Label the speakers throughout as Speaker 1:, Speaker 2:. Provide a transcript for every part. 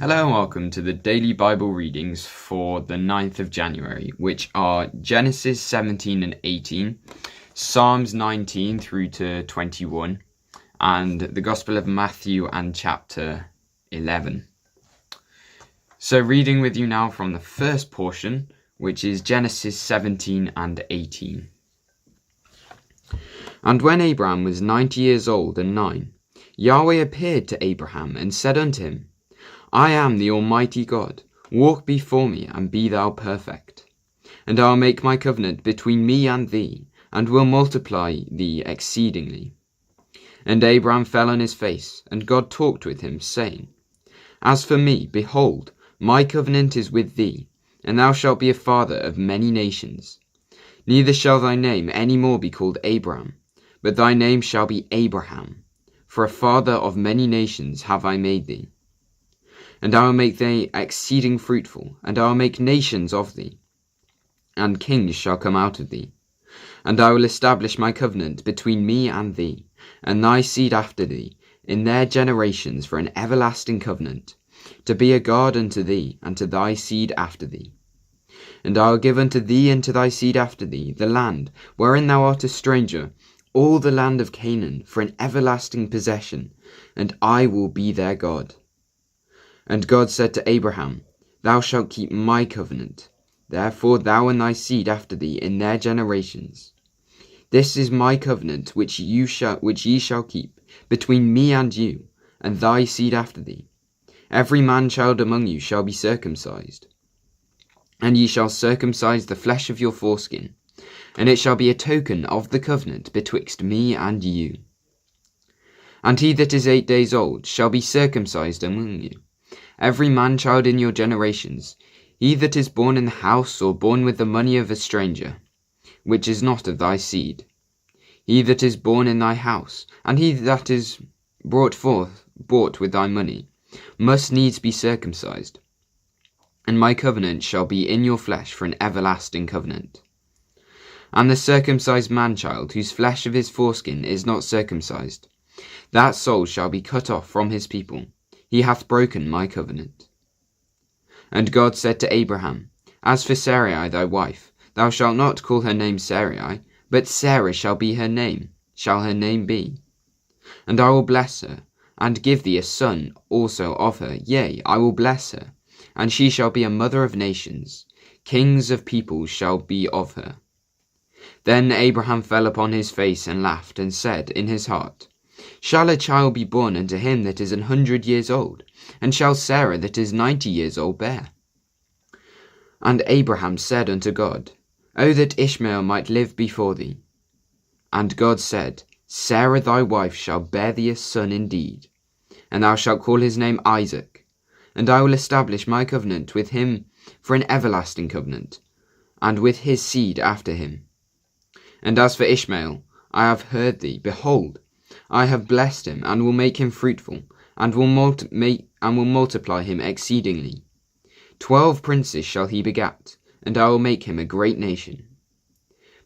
Speaker 1: Hello and welcome to the daily Bible readings for the 9th of January, which are Genesis 17 and 18, Psalms 19 through to 21, and the Gospel of Matthew and chapter 11. So reading with you now from the first portion, which is Genesis 17 and 18. And when Abraham was 90 years old and 9, Yahweh appeared to Abraham and said unto him, I am the Almighty God, walk before me and be thou perfect. And I will make my covenant between me and thee, and will multiply thee exceedingly. And Abraham fell on his face, and God talked with him, saying, As for me, behold, my covenant is with thee, and thou shalt be a father of many nations. Neither shall thy name any more be called Abram, but thy name shall be Abraham, for a father of many nations have I made thee. And I will make thee exceeding fruitful, and I will make nations of thee, and kings shall come out of thee. And I will establish my covenant between me and thee, and thy seed after thee, in their generations for an everlasting covenant, to be a God unto thee, and to thy seed after thee. And I will give unto thee and to thy seed after thee the land, wherein thou art a stranger, all the land of Canaan, for an everlasting possession, and I will be their God. And God said to Abraham, Thou shalt keep my covenant, therefore thou and thy seed after thee in their generations. This is my covenant which ye shall keep between me and you, and thy seed after thee. Every man-child among you shall be circumcised. And ye shall circumcise the flesh of your foreskin, and it shall be a token of the covenant betwixt me and you. And he that is 8 days old shall be circumcised among you, every man-child in your generations, he that is born in the house or born with the money of a stranger, which is not of thy seed. He that is born in thy house, and he that is bought with thy money, must needs be circumcised. And my covenant shall be in your flesh for an everlasting covenant. And the circumcised man-child, whose flesh of his foreskin is not circumcised, that soul shall be cut off from his people. He hath broken my covenant. And God said to Abraham, As for Sarai thy wife, thou shalt not call her name Sarai, but Sarah shall her name be. And I will bless her, and give thee a son also of her, yea, I will bless her, and she shall be a mother of nations, kings of peoples shall be of her. Then Abraham fell upon his face and laughed, and said in his heart, Shall a child be born unto him that is 100 years old? And shall Sarah that is 90 years old bear? And Abraham said unto God, O that Ishmael might live before thee. And God said, Sarah thy wife shall bear thee a son indeed, and thou shalt call his name Isaac. And I will establish my covenant with him for an everlasting covenant, and with his seed after him. And as for Ishmael, I have heard thee, behold, I have blessed him, and will make him fruitful, and will multiply him exceedingly. 12 princes shall he begat, and I will make him a great nation.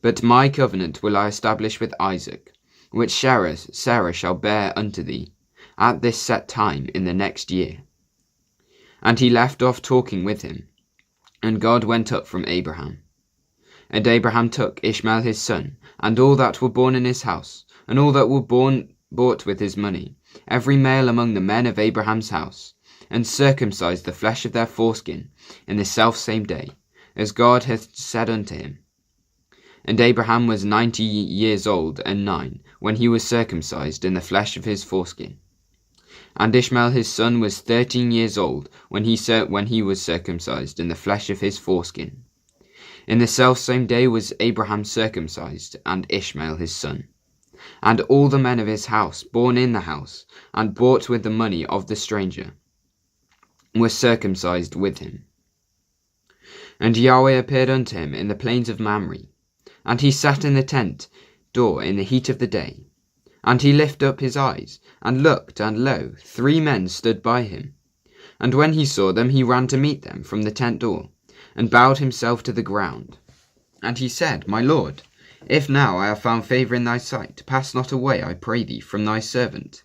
Speaker 1: But my covenant will I establish with Isaac, which Sarah shall bear unto thee, at this set time in the next year. And he left off talking with him, and God went up from Abraham. And Abraham took Ishmael his son, and all that were born in his house, and all that were bought with his money, every male among the men of Abraham's house, and circumcised the flesh of their foreskin in the selfsame day, as God hath said unto him. And Abraham was 90 years old and 9, when he was circumcised in the flesh of his foreskin. And Ishmael his son was 13 years old, when he was circumcised in the flesh of his foreskin. In the selfsame day was Abraham circumcised, and Ishmael his son. And all the men of his house, born in the house, and bought with the money of the stranger, were circumcised with him. And Yahweh appeared unto him in the plains of Mamre, and he sat in the tent door in the heat of the day. And he lifted up his eyes, and looked, and lo, 3 men stood by him. And when he saw them, he ran to meet them from the tent door, and bowed himself to the ground. And he said, My Lord, if now I have found favour in thy sight, pass not away, I pray thee, from thy servant.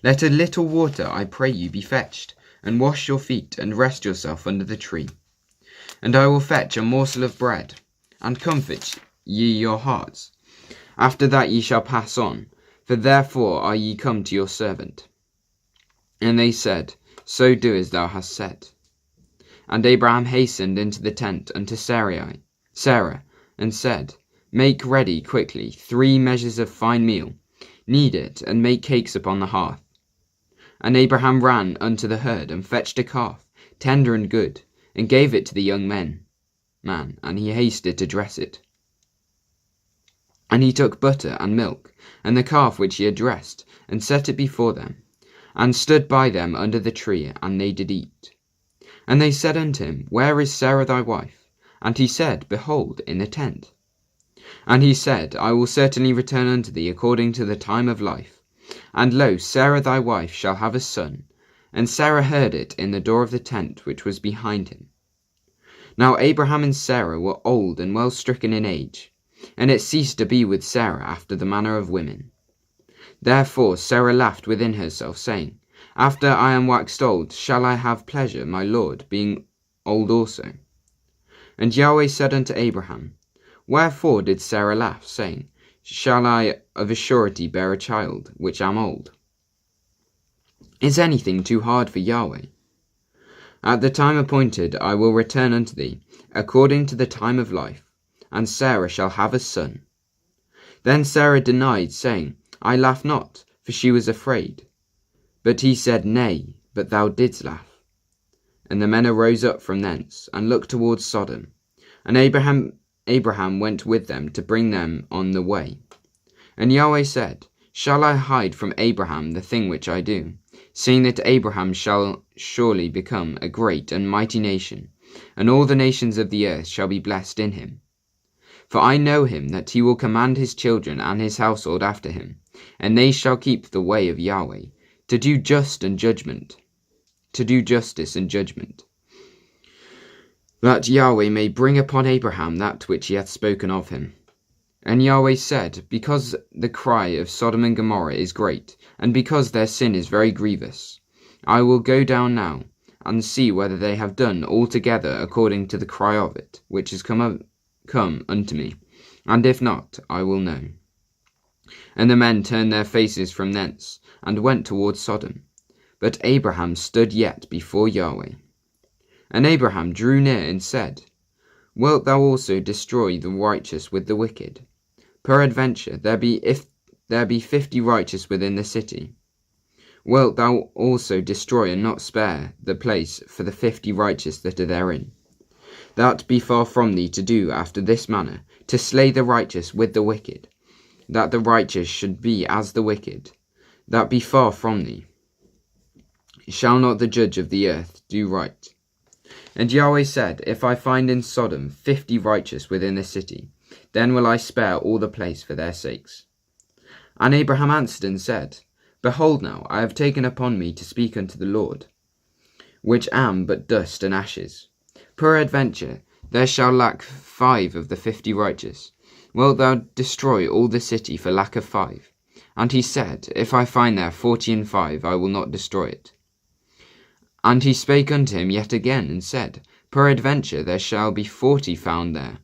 Speaker 1: Let a little water, I pray you, be fetched, and wash your feet, and rest yourself under the tree. And I will fetch a morsel of bread, and comfort ye your hearts. After that ye shall pass on, for therefore are ye come to your servant. And they said, So do as thou hast said. And Abraham hastened into the tent unto Sarah, and said, Make ready quickly 3 measures of fine meal, knead it, and make cakes upon the hearth. And Abraham ran unto the herd, and fetched a calf, tender and good, and gave it to the young man, and he hasted to dress it. And he took butter and milk, and the calf which he had dressed, and set it before them, and stood by them under the tree, and they did eat. And they said unto him, Where is Sarah thy wife? And he said, Behold, in the tent. And he said, I will certainly return unto thee according to the time of life. And lo, Sarah thy wife shall have a son. And Sarah heard it in the door of the tent which was behind him. Now Abraham and Sarah were old and well stricken in age, and it ceased to be with Sarah after the manner of women. Therefore Sarah laughed within herself, saying, After I am waxed old, shall I have pleasure, my Lord, being old also? And Yahweh said unto Abraham, Wherefore did Sarah laugh, saying, Shall I of a surety bear a child, which am old? Is anything too hard for Yahweh? At the time appointed I will return unto thee, according to the time of life, and Sarah shall have a son. Then Sarah denied, saying, I laugh not, for she was afraid. But he said, Nay, but thou didst laugh. And the men arose up from thence, and looked towards Sodom. And Abraham went with them to bring them on the way. And Yahweh said, Shall I hide from Abraham the thing which I do, seeing that Abraham shall surely become a great and mighty nation, and all the nations of the earth shall be blessed in him? For I know him, that he will command his children and his household after him, and they shall keep the way of Yahweh, to do justice and judgment, that Yahweh may bring upon Abraham that which he hath spoken of him. And Yahweh said, Because the cry of Sodom and Gomorrah is great, and because their sin is very grievous, I will go down now, and see whether they have done altogether according to the cry of it, which is come unto me, and if not, I will know. And the men turned their faces from thence, and went toward Sodom. But Abraham stood yet before Yahweh. And Abraham drew near and said, Wilt thou also destroy the righteous with the wicked? Peradventure if there be 50 righteous within the city, wilt thou also destroy and not spare the place for the 50 righteous that are therein? That be far from thee to do after this manner, to slay the righteous with the wicked, that the righteous should be as the wicked. That be far from thee. Shall not the judge of the earth do right? And Yahweh said, If I find in Sodom 50 righteous within the city, then will I spare all the place for their sakes. And Abraham answered and said, Behold now, I have taken upon me to speak unto the Lord, which am but dust and ashes. Peradventure there shall lack 5 of the 50 righteous. Wilt thou destroy all the city for lack of 5? And he said, If I find there 40 and 5, I will not destroy it. And he spake unto him yet again, and said, Peradventure there shall be 40 found there.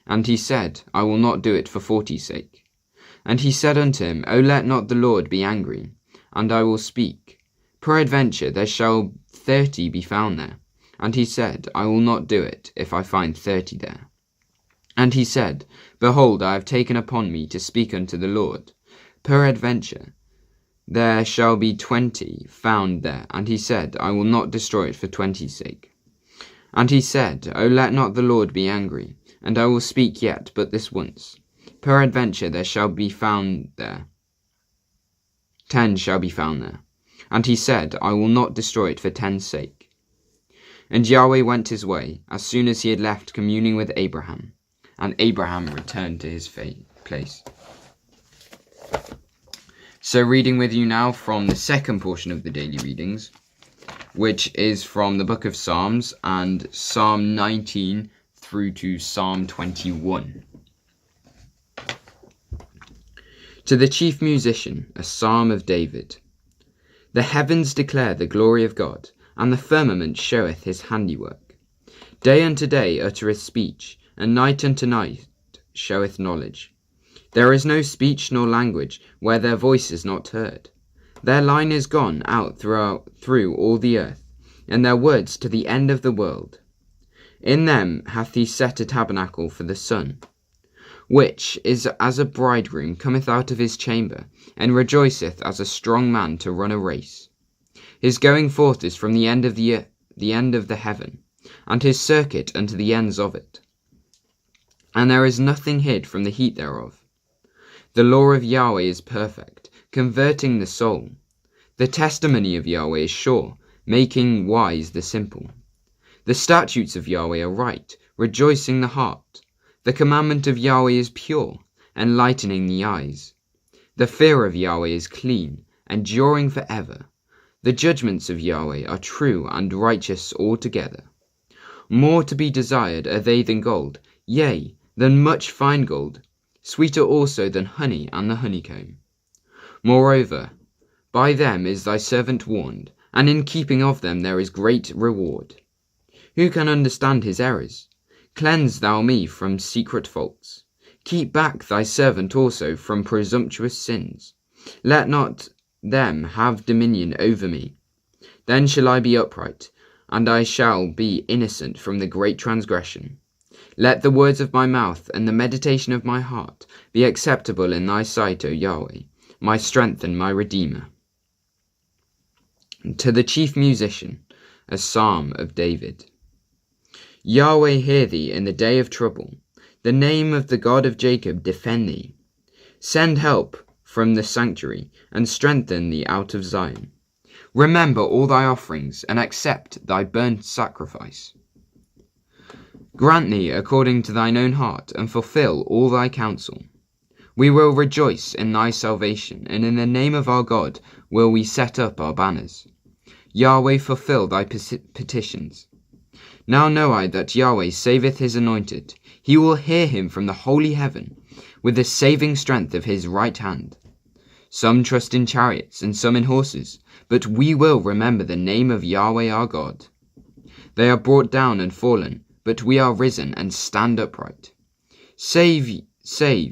Speaker 1: And he said, I will not do it for 40's sake. And he said unto him, O let not the Lord be angry, and I will speak. Peradventure there shall 30 be found there. And he said, I will not do it, if I find 30 there. And he said, Behold, I have taken upon me to speak unto the Lord. Peradventure there shall be 20 found there. And he said, I will not destroy it for 20's sake. And he said, O let not the Lord be angry, and I will speak yet but this once. Peradventure there shall be found there 10 shall be found there. And he said, I will not destroy it for 10's sake. And Yahweh went his way, as soon as he had left communing with Abraham. And Abraham returned to his place. So reading with you now from the second portion of the daily readings, which is from the book of Psalms, and Psalm 19 through to Psalm 21. To the chief musician, a psalm of David. The heavens declare the glory of God, and the firmament showeth his handiwork. Day unto day uttereth speech, and night unto night showeth knowledge. There is no speech nor language where their voice is not heard. Their line is gone out through all the earth, and their words to the end of the world. In them hath he set a tabernacle for the sun, which is as a bridegroom cometh out of his chamber, and rejoiceth as a strong man to run a race. His going forth is from the end of the heaven, and his circuit unto the ends of it. And there is nothing hid from the heat thereof. The law of Yahweh is perfect, converting the soul. The testimony of Yahweh is sure, making wise the simple. The statutes of Yahweh are right, rejoicing the heart. The commandment of Yahweh is pure, enlightening the eyes. The fear of Yahweh is clean, enduring forever. The judgments of Yahweh are true and righteous altogether. More to be desired are they than gold, yea, than much fine gold, sweeter also than honey and the honeycomb. Moreover, by them is thy servant warned, and in keeping of them there is great reward. Who can understand his errors? Cleanse thou me from secret faults. Keep back thy servant also from presumptuous sins. Let not them have dominion over me. Then shall I be upright, and I shall be innocent from the great transgression. Let the words of my mouth and the meditation of my heart be acceptable in thy sight, O Yahweh, my strength and my Redeemer. To the chief musician, a psalm of David. Yahweh, hear thee in the day of trouble. The name of the God of Jacob defend thee. Send help from the sanctuary, and strengthen thee out of Zion. Remember all thy offerings, and accept thy burnt sacrifice. Grant thee according to thine own heart, and fulfill all thy counsel. We will rejoice in thy salvation, and in the name of our God will we set up our banners. Yahweh, fulfill thy petitions. Now know I that Yahweh saveth his anointed. He will hear him from the holy heaven, with the saving strength of his right hand. Some trust in chariots, and some in horses, but we will remember the name of Yahweh our God. They are brought down and fallen, but we are risen and stand upright. Save,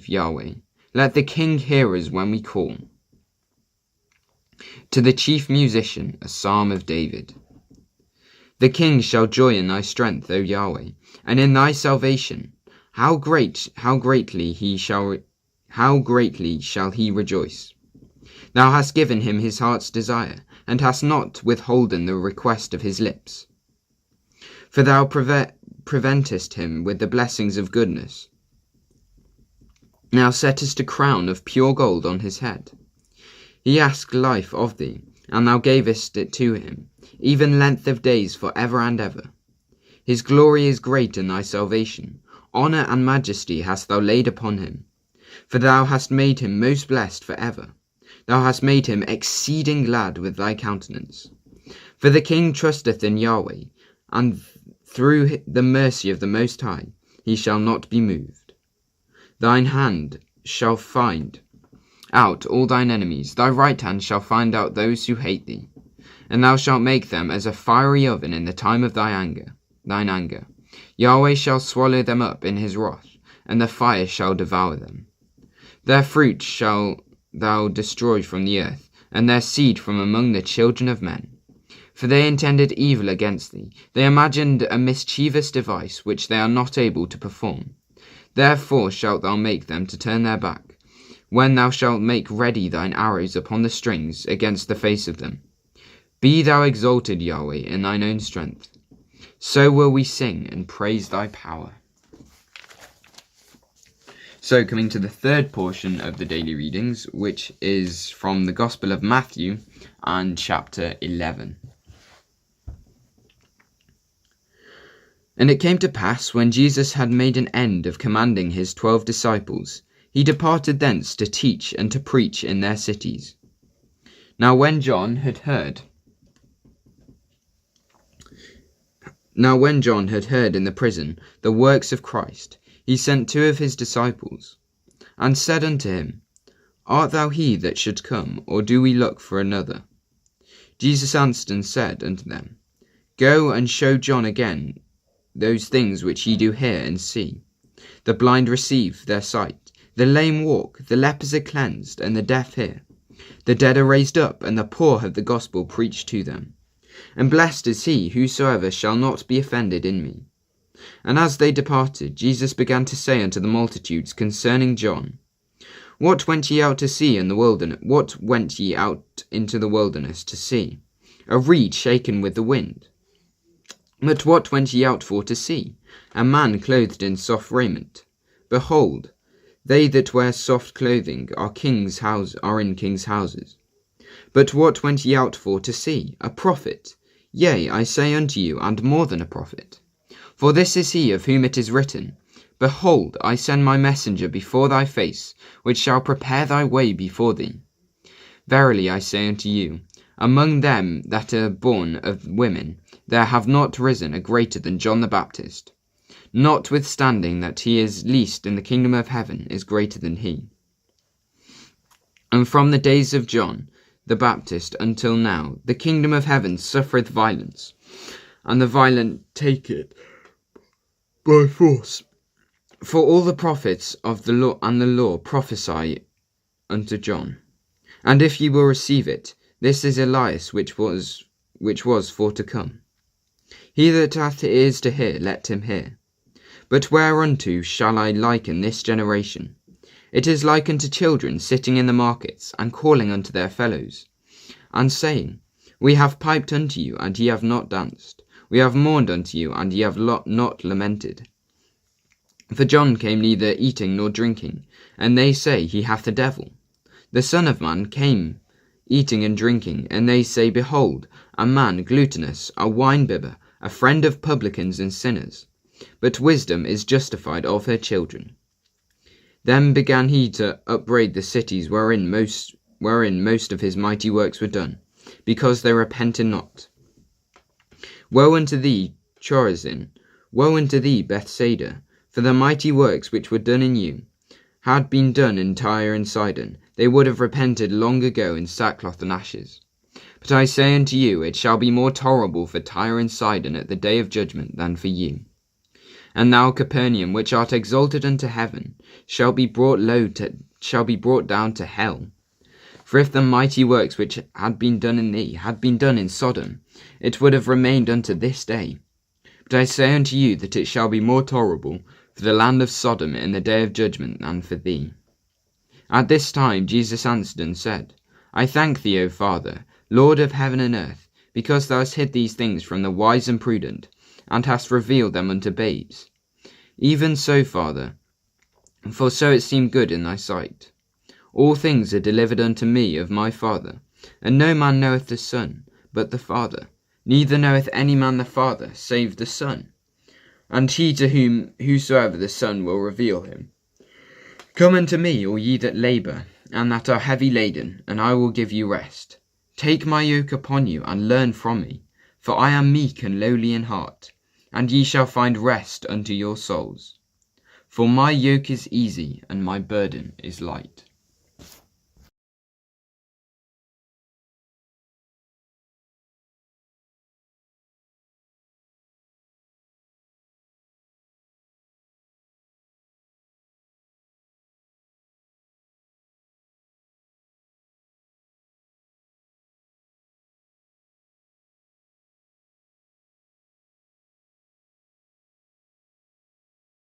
Speaker 1: Yahweh. Let the King hear us when we call. To the chief musician, a psalm of David. The king shall joy in thy strength, O Yahweh, and in thy salvation. How greatly shall he rejoice. Thou hast given him his heart's desire, and hast not withholden the request of his lips. For thou preventest him with the blessings of goodness. Thou settest a crown of pure gold on his head. He asked life of thee, and thou gavest it to him, even length of days for ever and ever. His glory is great in thy salvation. Honour and majesty hast thou laid upon him. For thou hast made him most blessed for ever. Thou hast made him exceeding glad with thy countenance. For the king trusteth in Yahweh, and through the mercy of the Most High he shall not be moved. Thine hand shall find out all thine enemies, thy right hand shall find out those who hate thee. And thou shalt make them as a fiery oven in the time of thine anger. Yahweh shall swallow them up in his wrath, and the fire shall devour them. Their fruit shall thou destroy from the earth, and their seed from among the children of men. For they intended evil against thee. They imagined a mischievous device which they are not able to perform. Therefore shalt thou make them to turn their back, when thou shalt make ready thine arrows upon the strings against the face of them. Be thou exalted, Yahweh, in thine own strength. So will we sing and praise thy power. So coming to the third portion of the daily readings, which is from the Gospel of Matthew and chapter 11. And it came to pass, when Jesus had made an end of commanding his 12 disciples, he departed thence to teach and to preach in their cities. Now when John had heard in the prison the works of Christ, he sent 2 of his disciples, and said unto him, Art thou he that should come, or do we look for another? Jesus answered and said unto them, Go and show John again those things which ye do hear and see. The blind receive their sight, the lame walk, the lepers are cleansed, and the deaf hear. The dead are raised up, and the poor have the gospel preached to them. And blessed is he whosoever shall not be offended in me. And as they departed, Jesus began to say unto the multitudes concerning John, What went ye out to see in the wilderness? What went ye out into the wilderness to see? A reed shaken with the wind. But what went ye out for to see? A man clothed in soft raiment. Behold, they that wear soft clothing are in kings' houses. But what went ye out for to see? A prophet. Yea, I say unto you, and more than a prophet. For this is he of whom it is written, Behold, I send my messenger before thy face, which shall prepare thy way before thee. Verily I say unto you, among them that are born of women, there have not risen a greater than John the Baptist. Notwithstanding that he is least in the kingdom of heaven is greater than he. And from the days of John the Baptist until now, the kingdom of heaven suffereth violence, and the violent take it by force. For all the prophets of the law and the law prophesy unto John. And if ye will receive it, this is Elias which was for to come. He that hath ears to hear, let him hear. But whereunto shall I liken this generation? It is like unto children sitting in the markets, and calling unto their fellows, and saying, We have piped unto you, and ye have not danced. We have mourned unto you, and ye have not lamented. For John came neither eating nor drinking, and they say, He hath a devil. The Son of Man came eating and drinking, and they say, Behold, a man gluttonous, a winebibber, a friend of publicans and sinners. But wisdom is justified of her children. Then began he to upbraid the cities wherein most of his mighty works were done, because they repented not. Woe unto thee, Chorazin! Woe unto thee, Bethsaida! For the mighty works which were done in you had been done in Tyre and Sidon, they would have repented long ago in sackcloth and ashes. But I say unto you, it shall be more tolerable for Tyre and Sidon at the day of judgment than for you. And thou, Capernaum, which art exalted unto heaven, shall be brought down to hell. For if the mighty works which had been done in thee had been done in Sodom, it would have remained unto this day. But I say unto you that it shall be more tolerable for the land of Sodom in the day of judgment than for thee. At this time Jesus answered and said, I thank thee, O Father, Lord of heaven and earth, because thou hast hid these things from the wise and prudent, and hast revealed them unto babes. Even so, Father, for so it seemed good in thy sight. All things are delivered unto me of my Father, and no man knoweth the Son, but the Father, neither knoweth any man the Father, save the Son, and he to whosoever the Son will reveal him. Come unto me, all ye that labour, and that are heavy laden, and I will give you rest. Take my yoke upon you, and learn from me, for I am meek and lowly in heart, and ye shall find rest unto your souls. For my yoke is easy, and my burden is light.